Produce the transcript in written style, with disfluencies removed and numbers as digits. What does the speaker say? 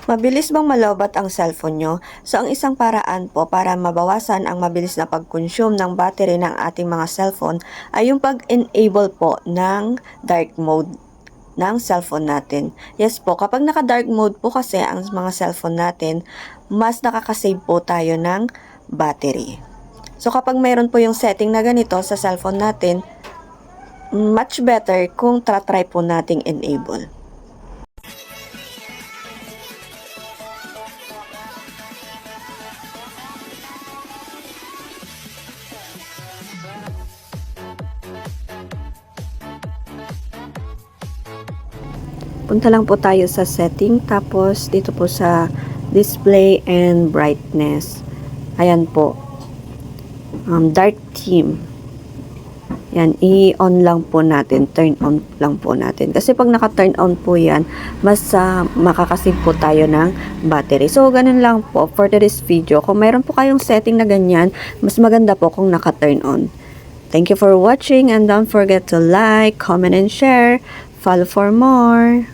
Mabilis bang malobat ang cellphone nyo? So, ang isang paraan po para mabawasan ang mabilis na pag-consume ng battery ng ating mga cellphone ay yung pag-enable po ng dark mode ng cellphone natin. Yes po, kapag naka-dark mode po kasi ang mga cellphone natin, mas nakakasave po tayo ng battery. So, kapag mayroon po yung setting na ganito sa cellphone natin, much better kung try po nating enable. Punta lang po tayo sa setting, tapos dito po sa display and brightness. Ayan po. Dark theme. Yan, i-on lang po natin, turn on lang po natin. Kasi pag naka-turn on po yan, mas makakasave po tayo ng battery. So, ganun lang po for this video. Kung mayroon po kayong setting na ganyan, mas maganda po kung naka-turn on. Thank you for watching and don't forget to like, comment, and share. Follow for more.